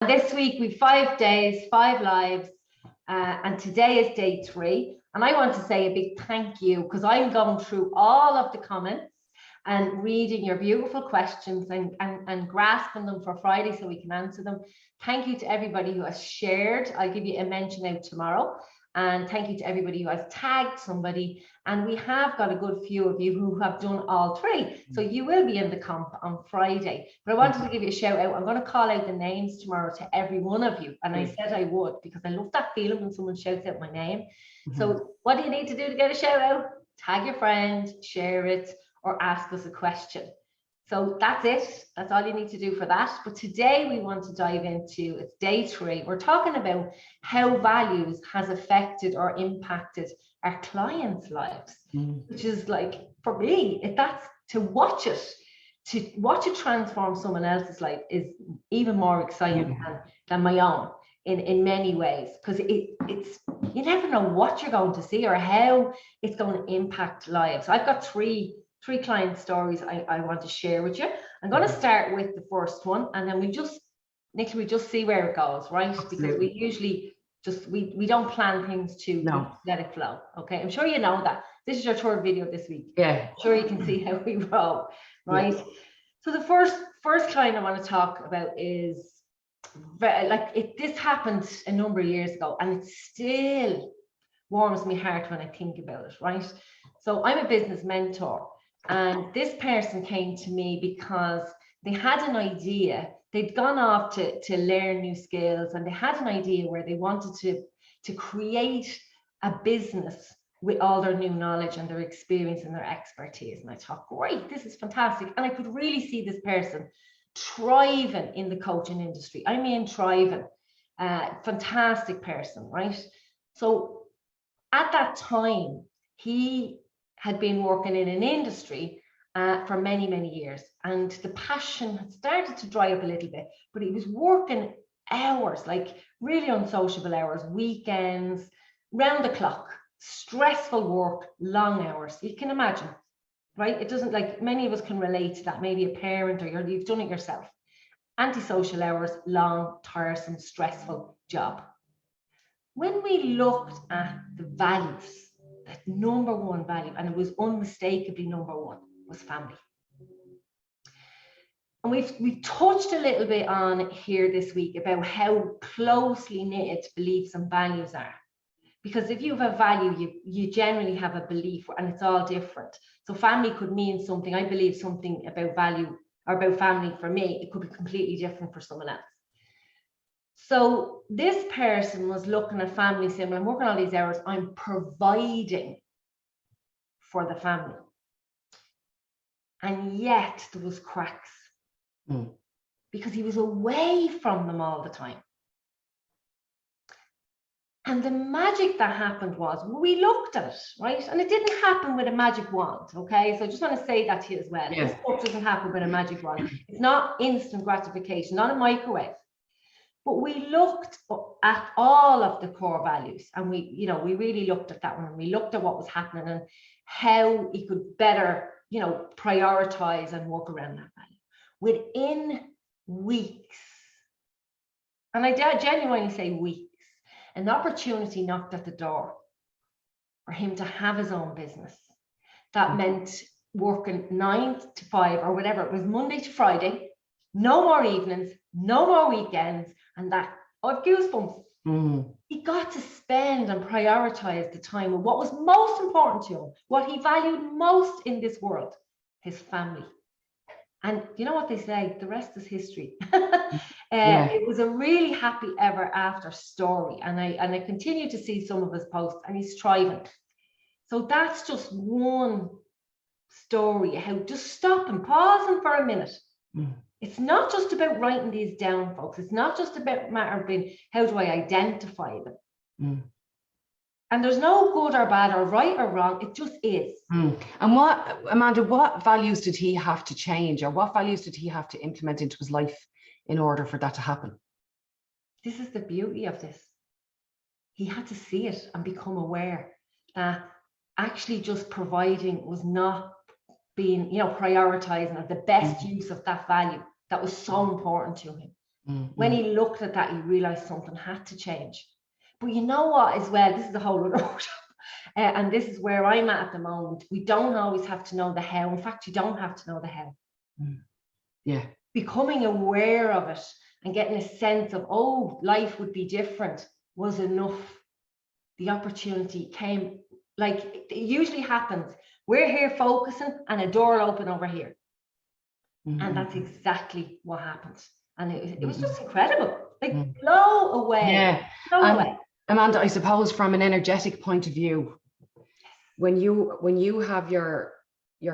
This week we've 5 days, 5 lives, and today is day 3. And I want to say a big thank you because I'm going through all of the comments and reading your beautiful questions and grasping them for Friday so we can answer them. Thank you to everybody who has shared. I'll give you a mention out tomorrow. And thank you to everybody who has tagged somebody. And we have got a good few of you who have done all 3. So you will be in the comp on Friday. But I wanted to give you a shout out. I'm going to call out the names tomorrow to every one of you. And I said I would because I love that feeling when someone shouts out my name. So what do you need to do to get a shout out? Tag your friend, share it, or ask us a question. So that's it. That's all you need to do for that. But today we want to dive into, it's day 3. We're talking about how values has affected or impacted our clients' lives, which is like, for me, that's to watch it transform someone else's life is even more exciting than my own in many ways, because it's you never know what you're going to see or how it's going to impact lives. I've got three client stories I want to share with you. I'm going to start with the first one, and then we just see where it goes, right? Absolutely. Because we usually we don't plan things to let it flow. Okay, I'm sure you know that. This is your 3rd video this week. Yeah, I'm sure you can see how we roll, right? Yeah. So the first client I want to talk about is this happened a number of years ago, and it still warms my heart when I think about it, right? So I'm a business mentor. And this person came to me because they had an idea. They'd gone off to learn new skills, and they had an idea where they wanted to create a business with all their new knowledge and their experience and their expertise. And I thought, great, this is fantastic. And I could really see this person thriving in the coaching industry. I mean, thriving. Fantastic person, right? So at that time, he had been working in an industry for many, many years. And the passion had started to dry up a little bit, but he was working hours, like really unsociable hours, weekends, round the clock, stressful work, long hours. You can imagine, right? It doesn't, like, many of us can relate to that, maybe a parent or you've done it yourself. Antisocial hours, long, tiresome, stressful job. When we looked at the values, that number 1 value, and it was unmistakably number 1, was family. And we've touched a little bit on here this week about how closely knit beliefs and values are. Because if you have a value, you generally have a belief, and it's all different. So family could mean something. I believe something about value or about family for me, it could be completely different for someone else. So this person was looking at family saying, when I'm working all these hours, I'm providing for the family. And yet there was cracks because he was away from them all the time. And the magic that happened was, we looked at it, right? And it didn't happen with a magic wand, okay? So I just want to say that to you as well. Yeah. This stuff doesn't happen with a magic wand. It's not instant gratification, not a microwave. But we looked at all of the core values, and we really looked at that one, and we looked at what was happening and how he could better, prioritize and work around that value. Within weeks, and I genuinely say weeks, an opportunity knocked at the door for him to have his own business. That meant working 9 to 5 or whatever. It was Monday to Friday, no more evenings, no more weekends, and that, I've goosebumps. He got to spend and prioritize the time of what was most important to him, what he valued most in this world, his family. And you know what they say, the rest is history. It was a really happy ever after story. And I continue to see some of his posts, and he's thriving. So that's just one story, how just stop and pause for a minute. It's not just about writing these down, folks. It's not just about matter of being, how do I identify them? And there's no good or bad or right or wrong. It just is. And Amanda, what values did he have to change, or what values did he have to implement into his life in order for that to happen? This is the beauty of this. He had to see it and become aware that actually just providing was not being, prioritizing or the best use of that value that was so important to him. When he looked at that, he realized something had to change. But you know what, as well, this is a whole other workshop. And this is where I'm at the moment. We don't always have to know the how. In fact, you don't have to know the how. Yeah. Becoming aware of it and getting a sense of, oh, life would be different was enough. The opportunity came, like it usually happens. We're here focusing and a door open over here. And that's exactly what happened. And it was just incredible. Like blow away. Yeah. Blow away. Amanda, I suppose from an energetic point of view, when you have your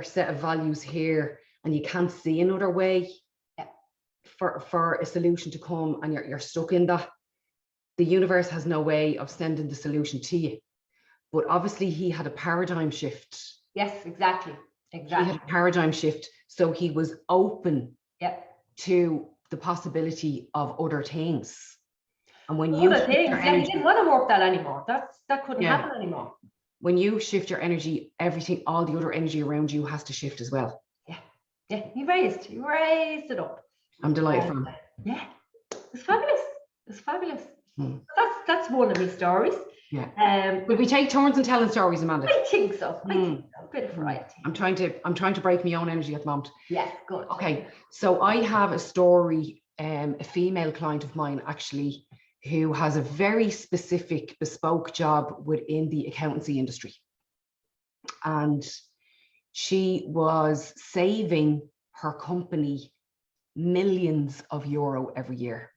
set of values here and you can't see another way for a solution to come, and you're stuck in that, the universe has no way of sending the solution to you. But obviously he had a paradigm shift. Yes, exactly. He had a paradigm shift. So he was open to the possibility of other things. And when you shift your energy, he didn't want to work that anymore. That couldn't happen anymore. When you shift your energy, everything, all the other energy around you has to shift as well. Yeah, he raised it up. I'm delighted for him. Yeah, it's fabulous. It's fabulous. That's one of my stories. Yeah. Will we take turns in telling stories, Amanda? I think so. A bit of variety. I'm trying to break my own energy at the moment. Yes, good. Okay, so I have a story, a female client of mine actually, who has a very specific bespoke job within the accountancy industry. And she was saving her company millions of euro every year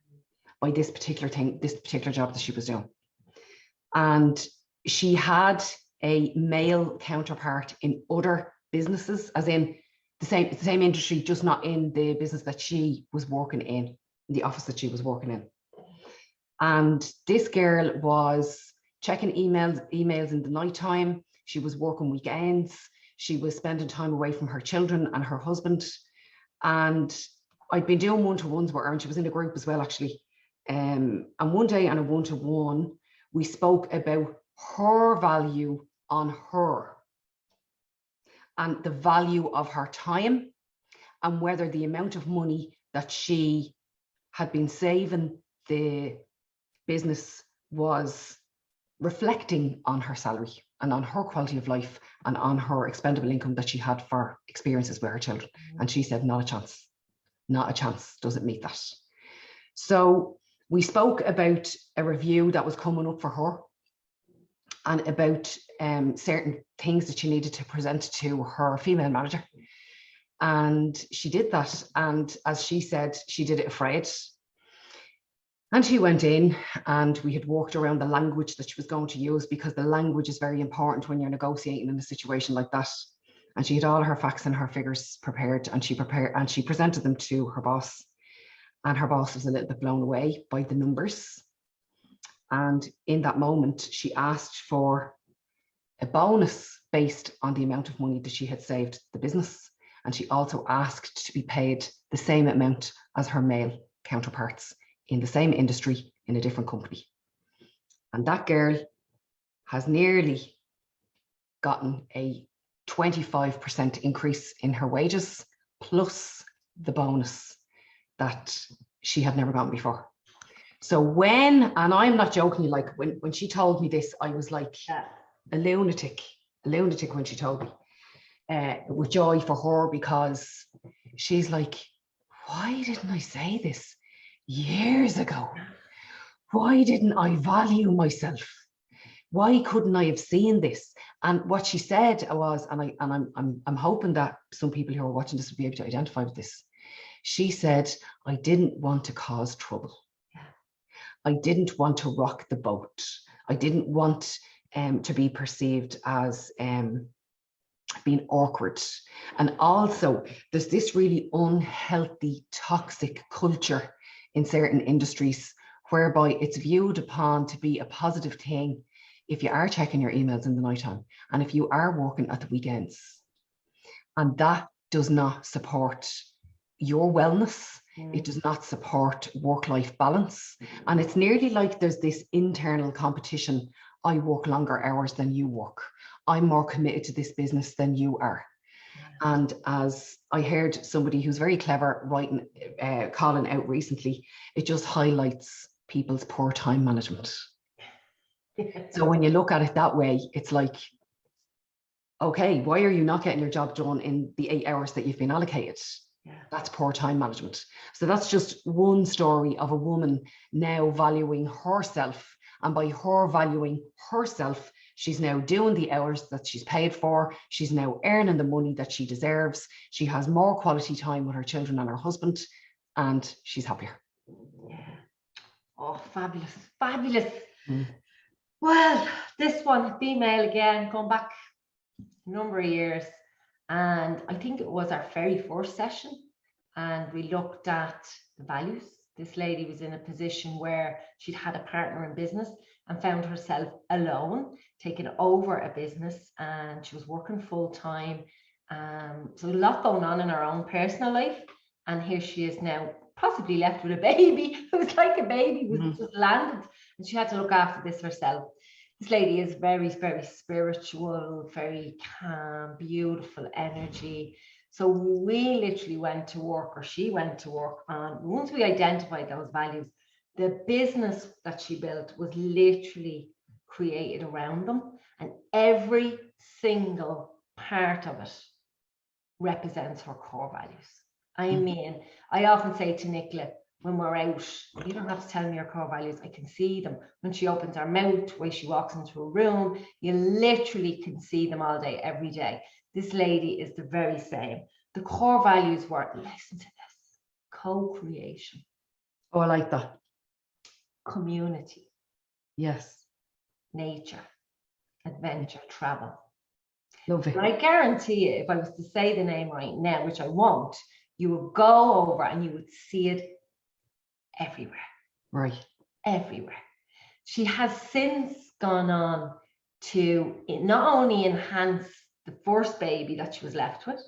by this particular job that she was doing. And she had a male counterpart in other businesses, as in the same industry, just not in the business that she was working in the office that she was working in. And this girl was checking emails in the nighttime. She was working weekends. She was spending time away from her children and her husband. And I'd been doing one-to-ones with her, and she was in a group as well, actually. And one day on a one-to-one, we spoke about her value on her and the value of her time, and whether the amount of money that she had been saving the business was reflecting on her salary and on her quality of life and on her expendable income that she had for experiences with her children. And she said, not a chance does it meet that. So we spoke about a review that was coming up for her and about certain things that she needed to present to her female manager. And she did that. And as she said, she did it afraid. And she went in, and we had walked around the language that she was going to use, because the language is very important when you're negotiating in a situation like that. And she had all her facts and her figures prepared, and she presented them to her boss. And her boss was a little bit blown away by the numbers. And in that moment, she asked for a bonus based on the amount of money that she had saved the business. And she also asked to be paid the same amount as her male counterparts in the same industry in a different company. And that girl has nearly gotten a 25% increase in her wages, plus the bonus that she had never gotten before. So and I'm not joking you, like when she told me this, I was like a lunatic when she told me, with joy for her, because she's like, why didn't I say this years ago? Why didn't I value myself? Why couldn't I have seen this? And what she said was, and I'm hoping that some people who are watching this will be able to identify with this. She said, I didn't want to cause trouble. I didn't want to rock the boat. I didn't want to be perceived as being awkward. And also, there's this really unhealthy, toxic culture in certain industries whereby it's viewed upon to be a positive thing if you are checking your emails in the nighttime and if you are working at the weekends. And that does not support your wellness. It does not support work-life balance. And it's nearly like there's this internal competition. I work longer hours than you work. I'm more committed to this business than you are. And as I heard somebody who's very clever writing, calling out recently, it just highlights people's poor time management. So when you look at it that way, it's like, okay, why are you not getting your job done in the 8 hours that you've been allocated? Yeah. That's poor time management. So that's just one story of a woman now valuing herself. And by her valuing herself, she's now doing the hours that she's paid for. She's now earning the money that she deserves. She has more quality time with her children and her husband, and she's happier. Yeah. Oh, fabulous, fabulous. Mm. Well, this one, female again, going back a number of years. And I think it was our very first session. And we looked at the values. This lady was in a position where she'd had a partner in business and found herself alone, taking over a business, and she was working full time. So a lot going on in her own personal life. And here she is now, possibly left with a baby. It was like a baby was just landed, and she had to look after this herself. This lady is very, very spiritual, very calm, beautiful energy. So we literally went to work, or she went to work on, once we identified those values, the business that she built was literally created around them. And every single part of it represents her core values. I mean, I often say to Nicola, when we're out, you don't have to tell me your core values. I can see them. When she opens her mouth, the way she walks into a room, you literally can see them all day, every day. This lady is the very same. The core values were, listen to this, co-creation. Oh, I like that. Community. Yes. Nature. Adventure. Travel. Love it. And I guarantee you, if I was to say the name right now, which I won't, you would go over and you would see it everywhere. Right. Everywhere. She has since gone on to not only enhance the first baby that she was left with,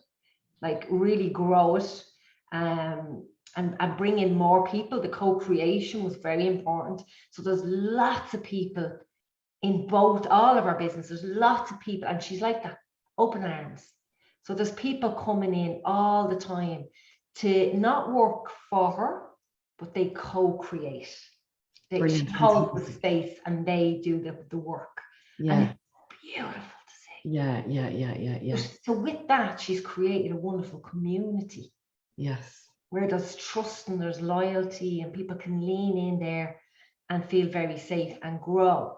like really grow it, and bring in more people. The co-creation was very important. So there's lots of people in all of our businesses, lots of people, and she's like that, open arms. So there's people coming in all the time to not work for her, but they co-create. She holds the space and they do the work. Yeah. And it's beautiful to see. Yeah. So with that, she's created a wonderful community. Yes. Where there's trust and there's loyalty, and people can lean in there and feel very safe and grow.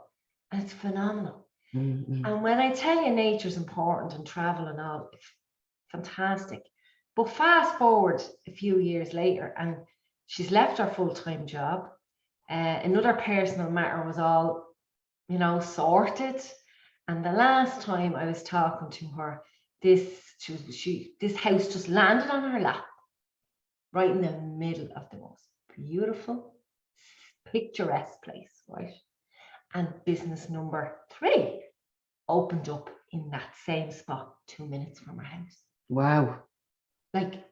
And it's phenomenal. Mm-hmm. And when I tell you nature's important and travel and all, it's fantastic. But fast forward a few years later, and she's left her full-time job. Another personal matter was all, sorted. And the last time I was talking to her, this house just landed on her lap, right in the middle of the most beautiful, picturesque place, right? And business number 3 opened up in that same spot 2 minutes from her house. Wow. Like,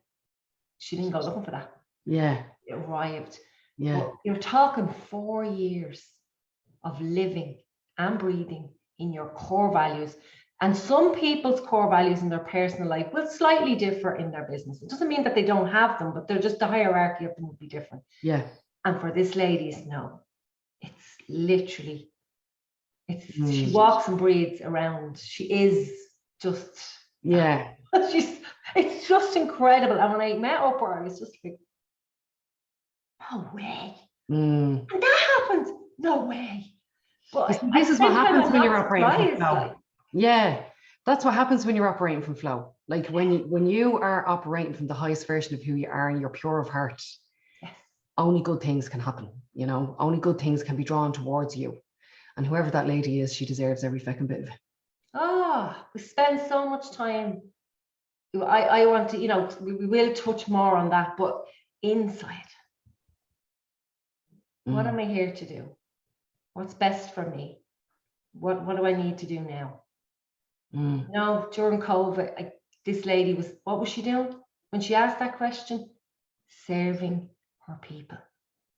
she didn't go looking for that. Yeah. It arrived. Yeah. But you're talking 4 years of living and breathing in your core values. And some people's core values in their personal life will slightly differ in their business. It doesn't mean that they don't have them, but they're just, the hierarchy of them will be different. Yeah. And for this lady's, no, it's literally, she walks and breathes around. She is just, it's just incredible. And when I met up with her, I was just like, no way. And that happened. No way. But this is what happens when you're operating from flow. Like, yeah, that's what happens when you're operating from flow. Like when you are operating from the highest version of who you are and you're pure of heart, yes, only good things can happen. Only good things can be drawn towards you. And whoever that lady is, she deserves every fucking bit of it. Oh, we spend so much time. I want to, we will touch more on that, but inside, what am I here to do? What's best for me? What do I need to do now? During COVID, this lady what was she doing? When she asked that question, serving her people.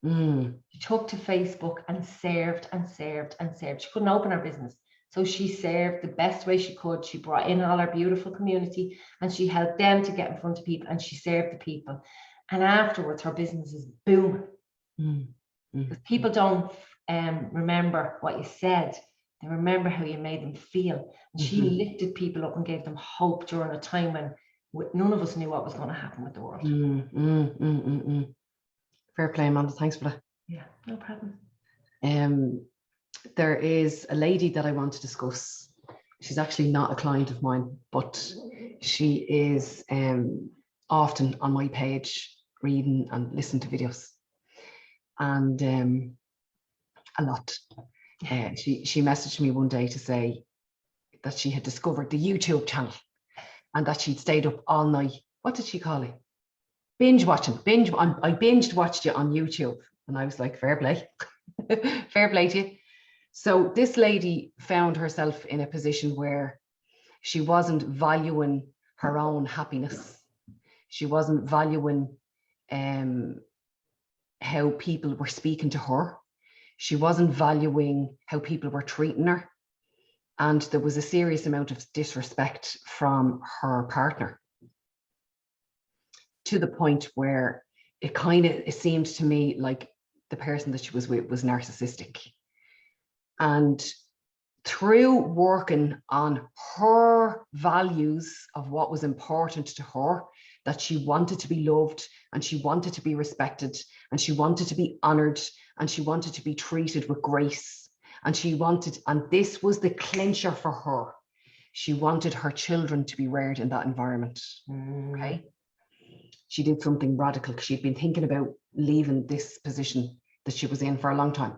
She took to Facebook and served and served and served. She couldn't open her business. So she served the best way she could. She brought in all our beautiful community and she helped them to get in front of people and she served the people. And afterwards, her business is booming. Because people don't remember what you said. They remember how you made them feel. And she lifted people up and gave them hope during a time when none of us knew what was going to happen with the world. Fair play, Amanda. Thanks for that. Yeah, no problem. There is a lady that I want to discuss. She's actually not a client of mine, but she is often on my page reading and listening to videos. And a lot. She messaged me one day to say that she had discovered the YouTube channel and that she'd stayed up all night. What did she call it? Binge watching. I binged watched you on YouTube. And I was like, fair play. Fair play to you. So this lady found herself in a position where she wasn't valuing her own happiness. She wasn't valuing how people were speaking to her. She wasn't valuing how people were treating her. And there was a serious amount of disrespect from her partner, to the point where it seemed to me like the person that she was with was narcissistic. And through working on her values of what was important to her, that she wanted to be loved and she wanted to be respected and she wanted to be honored and she wanted to be treated with grace, and this was the clincher for her. She wanted her children to be reared in that environment. Okay. She did something radical because she'd been thinking about leaving this position that she was in for a long time.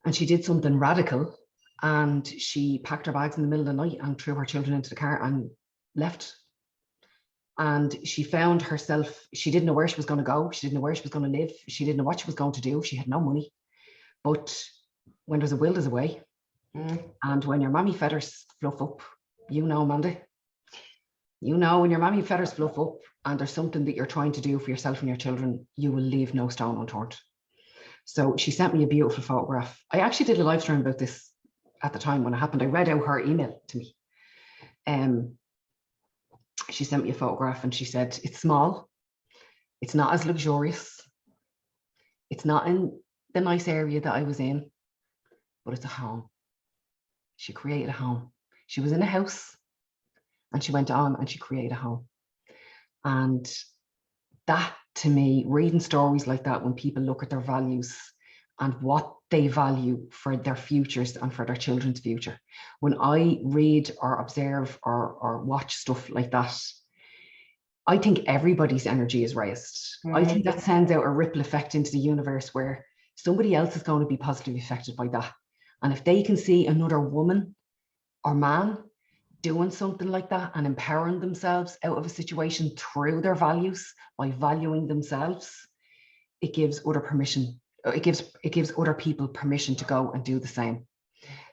And she did something radical, and she packed her bags in the middle of the night and threw her children into the car and left. And she found herself, she didn't know where she was going to go. She didn't know where she was going to live. She didn't know what she was going to do. She had no money. But when there's a will, there's a way. And when your mammy feathers fluff up, you know, Amanda, you know, when your mammy feathers fluff up and there's something that you're trying to do for yourself and your children, you will leave no stone unturned. So she sent me a beautiful photograph. I actually did a live stream about this at the time when it happened. I read out her email to me. She sent me a photograph and she said, it's small. It's not as luxurious. It's not in the nice area that I was in, but it's a home. She created a home. She was in a house and she went on and she created a home. And that, to me, reading stories like that, when people look at their values and what they value for their futures and for their children's future. When I read or observe or watch stuff like that, I think everybody's energy is raised. I think that sends out a ripple effect into the universe where somebody else is going to be positively affected by that. And if they can see another woman or man doing something like that and empowering themselves out of a situation through their values, by valuing themselves, it gives other permission. It gives other people permission to go and do the same.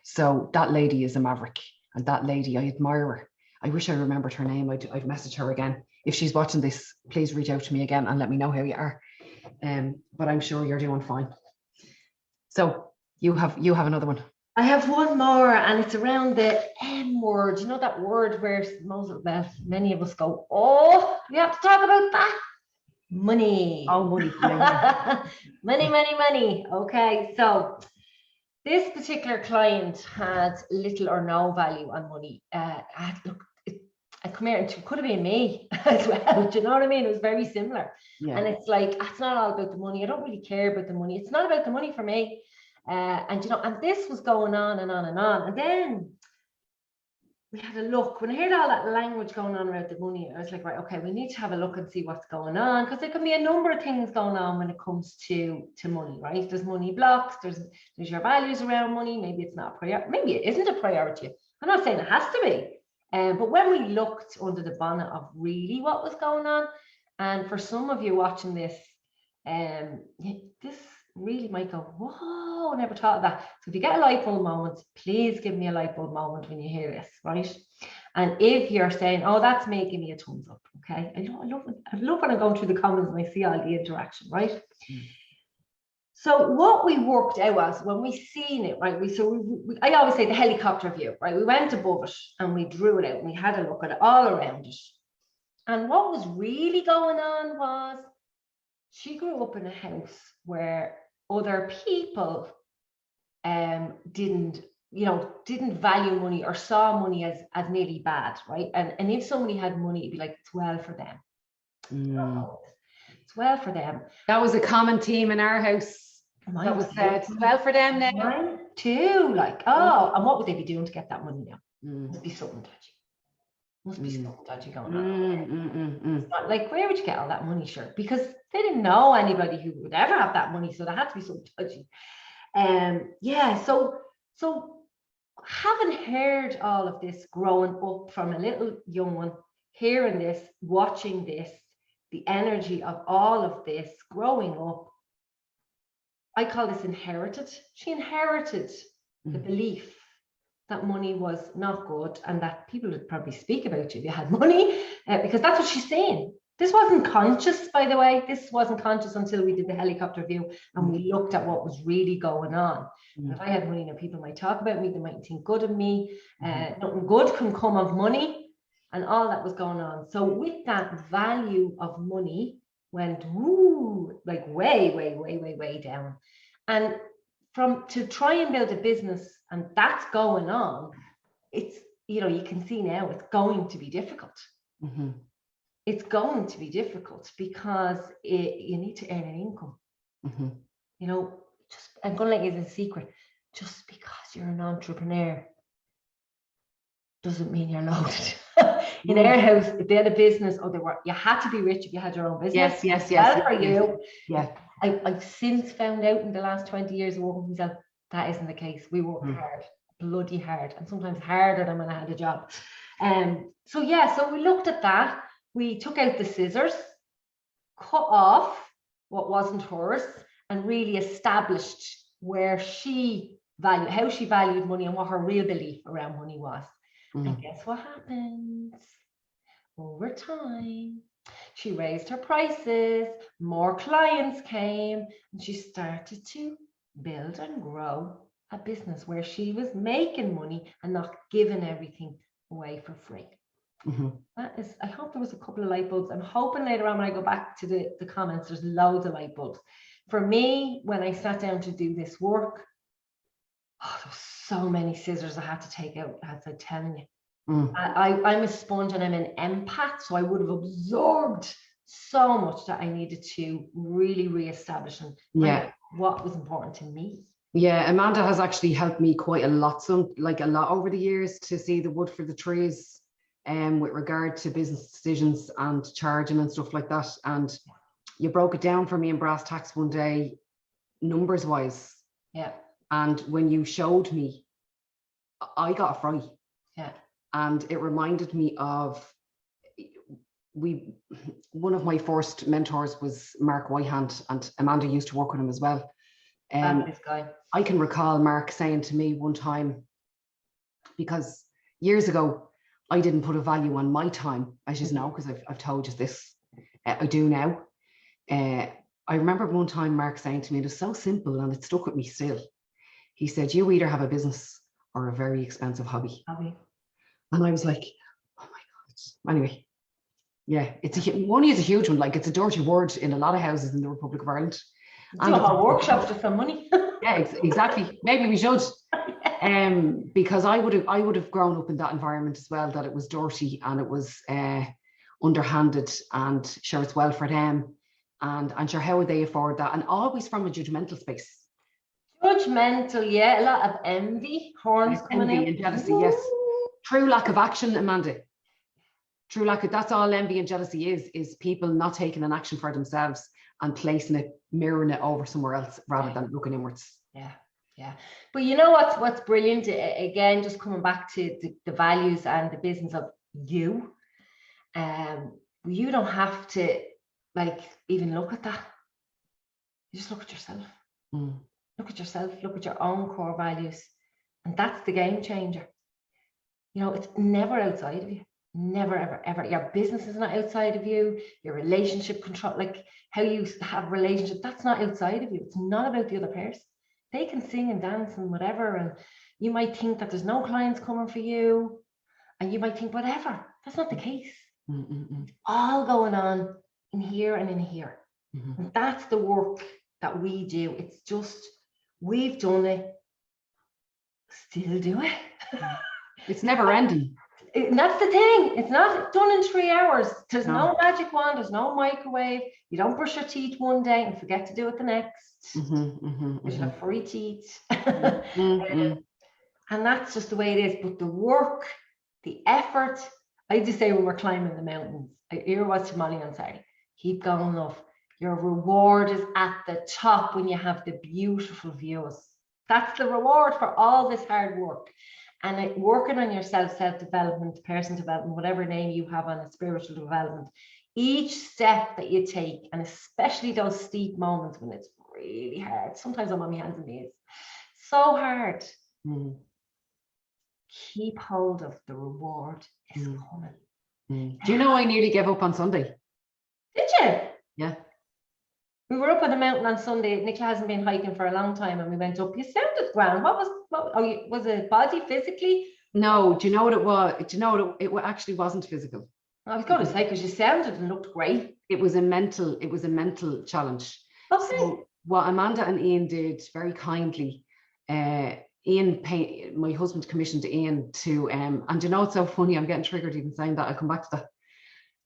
So that lady is a maverick, and that lady, I admire her. I wish I remembered her name. I'd message her again. If she's watching this, please reach out to me again and let me know how you are. But I'm sure you're doing fine. So you have another one. I have one more, and it's around the M word. You know that word where many of us go, oh, we have to talk about that. Money. Oh, money. Money. Okay, so this particular client had little or no value on money. Look, I come here, it could have been me as well. Do you know what I mean? It was very similar. Yeah. And it's like, it's not all about the money. I don't really care about the money. It's not about the money for me. And you know, and this was going on and on and on. And then we had a look. When I heard all that language going on about the money, I was like, right, okay, we need to have a look and see what's going on, because there can be a number of things going on when it comes to money, right? There's money blocks, there's your values around money. Maybe it's not a priority, maybe it isn't a priority. I'm not saying it has to be. But when we looked under the bonnet of really what was going on, and for some of you watching this, this really might go, whoa, never thought of that. So if you get a light bulb moment, please give me a light bulb moment when you hear this, right? And if you're saying, oh, that's me, give me a thumbs up, okay? I love when I'm going through the comments and I see all the interaction, right? So what we worked out was when we seen it, right? I always say the helicopter view, right? We went above it and we drew it out and we had a look at it all around it. And what was really going on was she grew up in a house where other people didn't value money or saw money as nearly bad, right? And if somebody had money, it'd be like, it's well for them. It's well for them. That was a common theme in our house. That was it's well for them now. Mine too. Like, and what would they be doing to get that money now? Must be something dodgy. Must be something dodgy going on. It's not like, where would you get all that money? Sure, because they didn't know anybody who would ever have that money, so there had to be something dodgy. So having heard all of this growing up from a little young one, hearing this, watching this, the energy of all of this growing up, I call this inherited. She inherited the belief that money was not good and that people would probably speak about you if you had money, because that's what she's saying. This wasn't conscious, by the way. This wasn't conscious until we did the helicopter view and we looked at what was really going on. If I had money, now people might talk about me, they might think good of me. Nothing good can come of money, and all that was going on. So with that, value of money went like way down. And to try and build a business, and that's going on, it's, you can see now it's going to be difficult. It's going to be difficult because you need to earn an income. I'm going to let you in a secret. Just because you're an entrepreneur doesn't mean you're loaded. In our house, if they had a business, you had to be rich if you had your own business. Yes. For you. Yeah. I've since found out in the last 20 years of working with myself, that isn't the case. We work hard, bloody hard, and sometimes harder than when I had a job. So we looked at that. We took out the scissors, cut off what wasn't hers, and really established how she valued money and what her real belief around money was. And guess what happens? Over time, she raised her prices, more clients came, and she started to build and grow a business where she was making money and not giving everything away for free. I hope there was a couple of light bulbs. I'm hoping later on when I go back to the comments, there's loads of light bulbs. For me, when I sat down to do this work, there was so many scissors I had to take out, as I'm telling you. I'm a sponge and I'm an empath, so I would have absorbed so much that I needed to really reestablish and what was important to me. Yeah, Amanda has actually helped me quite a lot, over the years, to see the wood for the trees, with regard to business decisions and charging and stuff like that. And you broke it down for me in brass tacks one day, numbers wise. Yeah. And when you showed me, I got a fright. Yeah. And it reminded me of one of my first mentors was Mark Whitehand, and Amanda used to work with him as well. This guy. I can recall Mark saying to me one time, because years ago, I didn't put a value on my time, as you know, because I've told you this, I do now. I remember one time Mark saying to me, it was so simple and it stuck with me still. He said, you either have a business or a very expensive hobby. And I was like, oh my God. Anyway, yeah, money is a huge one. Like, it's a dirty word in a lot of houses in the Republic of Ireland. Do a whole workshop just for money. Yeah, exactly. Maybe we should. Because I would have grown up in that environment as well, that it was dirty and it was underhanded, and sure, it's well for them. And sure, how would they afford that? And always from a judgmental space. Judgmental, yeah. A lot of envy, horns coming out. Envy and jealousy, yes. True lack of action, Amanda. True lack of, that's all envy and jealousy is people not taking an action for themselves and placing it, mirroring it over somewhere else rather than looking inwards. Yeah. But you know what's brilliant? Again, just coming back to the values and the business of you. You don't have to even look at that. You just look at yourself. Look at yourself, look at your own core values. And that's the game changer. It's never outside of you. Never, ever, ever. Your business is not outside of you. Your relationship control, like how you have relationship, that's not outside of you. It's not about the other person. They can sing and dance and whatever. And you might think that there's no clients coming for you. And you might think, whatever. That's not the case. Mm-mm-mm. All going on in here and in here. Mm-hmm. And that's the work that we do. It's just, we've done it, still do it. It's never ending. And that's the thing. It's not done in 3 hours. There's No. no magic wand. There's no microwave. You don't brush your teeth one day and forget to do it the next. Mm-hmm, mm-hmm, There's mm-hmm. no free teeth. Mm-hmm. And that's just the way it is. But the work, the effort, I just say when we're climbing the mountains, here was to Molly on Saturday. Keep going, love. Your reward is at the top when you have the beautiful views. That's the reward for all this hard work. And working on yourself, self-development, personal development, whatever name you have on it, spiritual development, each step that you take, and especially those steep moments when it's really hard, sometimes I'm on my hands and knees, so hard. Mm-hmm. Keep hold of the reward is coming. Mm-hmm. Do you know I nearly gave up on Sunday? Did you? Yeah. We were up on the mountain on Sunday. Nicola hasn't been hiking for a long time, and we went up. You sounded grand. Was it body physically? No, do you know what it was? Do you know what it actually wasn't physical? I was going to say, because you sounded and looked great. It was a mental challenge. Okay. So what Amanda and Ian did very kindly, my husband commissioned Ian to, and you know, it's so funny, I'm getting triggered even saying that, I'll come back to that.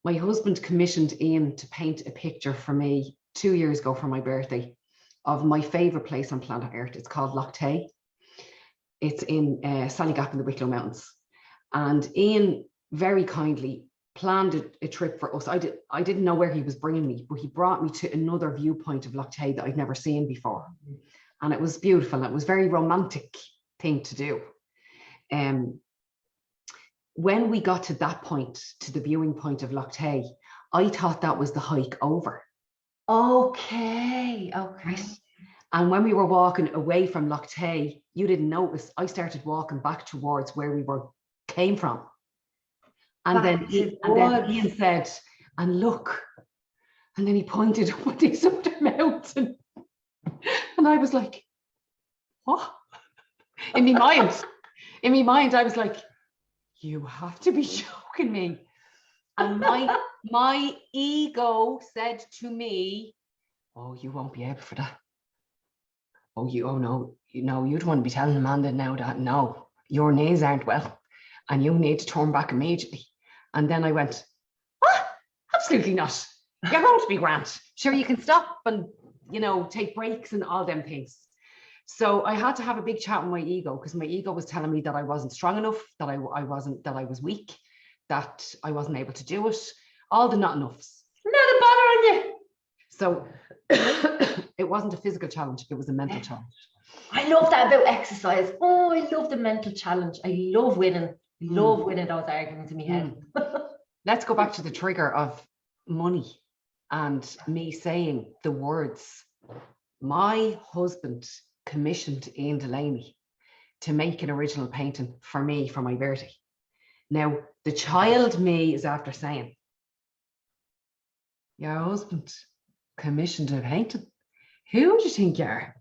My husband commissioned Ian to paint a picture for me 2 years ago for my birthday of my favorite place on planet Earth. It's called Loch Tay. It's in Sallygap in the Wicklow Mountains. And Ian very kindly planned a trip for us. I didn't know where he was bringing me, but he brought me to another viewpoint of Loch Tay that I'd never seen before. And it was beautiful. It was a very romantic thing to do. When we got to that point, to the viewing point of Loch Tay, I thought that was the hike over. Okay. And when we were walking away from Loch Tay, you didn't notice, I started walking back towards where we came from. And then Ian said, and look, and then he pointed up at this other mountain. And I was like, what? In my mind, I was like, you have to be joking me. And my ego said to me, oh, you won't be able for that. Oh no, you don't want to be telling Amanda now that, no, your knees aren't well and you need to turn back immediately. And then I went, what? Absolutely not. You're going to be grand. Sure, you can stop and, take breaks and all them things. So I had to have a big chat with my ego, because my ego was telling me that I wasn't strong enough, that I was weak, that I wasn't able to do it, all the not enoughs. Not a bother on you. So it wasn't a physical challenge, it was a mental challenge. I love that about exercise. Oh, I love the mental challenge. I love winning. I love winning those arguments in my head. Let's go back to the trigger of money and me saying the words. My husband commissioned Ian Delaney to make an original painting for me for my birthday. Now, the child me is after saying, your husband commissioned a painting? Who do you think you are?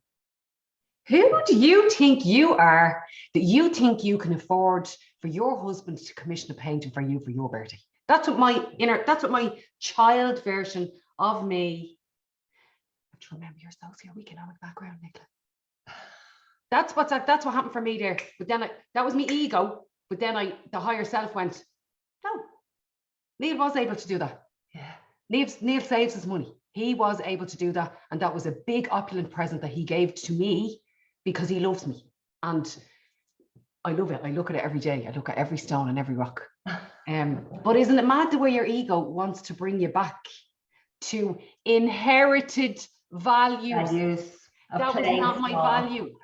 Who do you think you are that you think you can afford for your husband to commission a painting for you for your birthday? That's what my child version of me. But remember your socioeconomic background, Nicola. That's what happened for me there. But then that was my ego. But then the higher self went, no, Neil was able to do that. Yeah. Neil saves his money. He was able to do that. And that was a big opulent present that he gave to me because he loves me. And I love it. I look at it every day. I look at every stone and every rock. But isn't it mad the way your ego wants to bring you back to inherited values? That was not my value.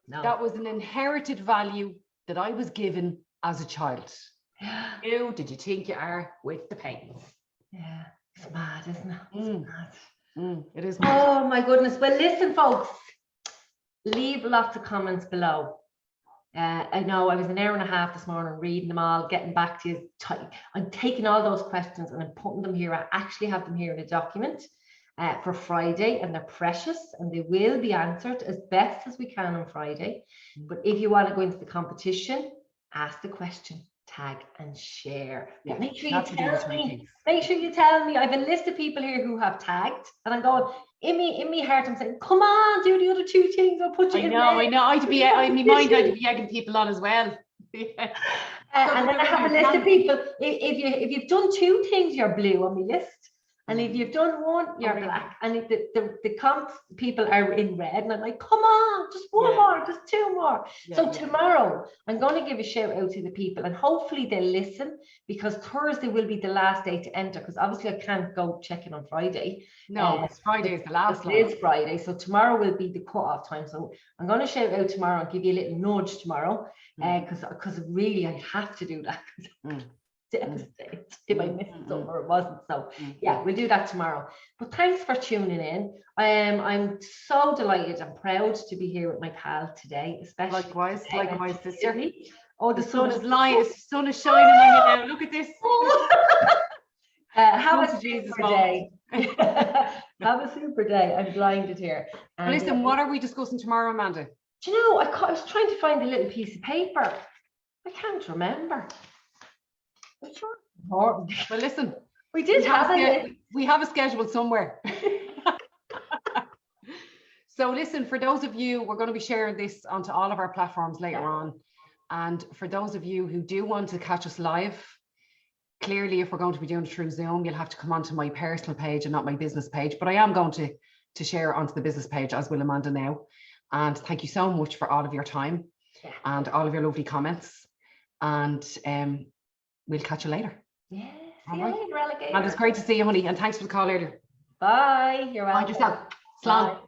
No. That was an inherited value that I was given as a child. Who did you think you are with the paintings? Yeah, it's mad, isn't it? It's mad. It is mad. Oh my goodness. Well, listen, folks, leave lots of comments below. I know I was an hour and a half this morning reading them all, getting back to you. I'm taking all those questions and I'm putting them here. I actually have them here in a document for Friday, and they're precious and they will be answered as best as we can on Friday. But if you want to go into the competition, ask the question, tag and share. Yeah, make sure you tell me. Things. Make sure you tell me. I have a list of people here who have tagged, and I'm going in me heart. I'm saying, come on, do the other 2 things. I'll put you in. I know. I'd be egging people on as well. And then I have a list of people. If you've done 2 things, you're blue on my list. And if you've done 1, you're black. And if the comp people are in red, and I'm like, come on, just 1 more, just 2 more. So tomorrow, I'm going to give a shout out to the people, and hopefully they'll listen, because Thursday will be the last day to enter, because obviously I can't go check in on Friday. No, Friday is the last. It is Friday, so tomorrow will be the cut-off time. So I'm going to shout out tomorrow and give you a little nudge tomorrow, because really I have to do that. Devastated if I missed something or it wasn't. So yeah, we'll do that tomorrow. But thanks for tuning in. I'm so delighted and proud to be here with my pal today, especially likewise, sister. Oh, the sun is shining on you now. Look at this. Have a super day. Have a super day. I'm blinded here. And listen, what are we discussing tomorrow, Amanda? Do you know, I was trying to find a little piece of paper. I can't remember. Well, listen, we have a schedule somewhere. So listen, for those of you, we're going to be sharing this onto all of our platforms later on. And for those of you who do want to catch us live, clearly if we're going to be doing it through Zoom, you'll have to come onto my personal page and not my business page. But I am going to share onto the business page, as will Amanda now. And thank you so much for all of your time and all of your lovely comments. And we'll catch you later. Yeah. See you later, alligator. And it's great to see you, honey. And thanks for the call earlier. Bye. You're welcome. Mind yourself. Slán.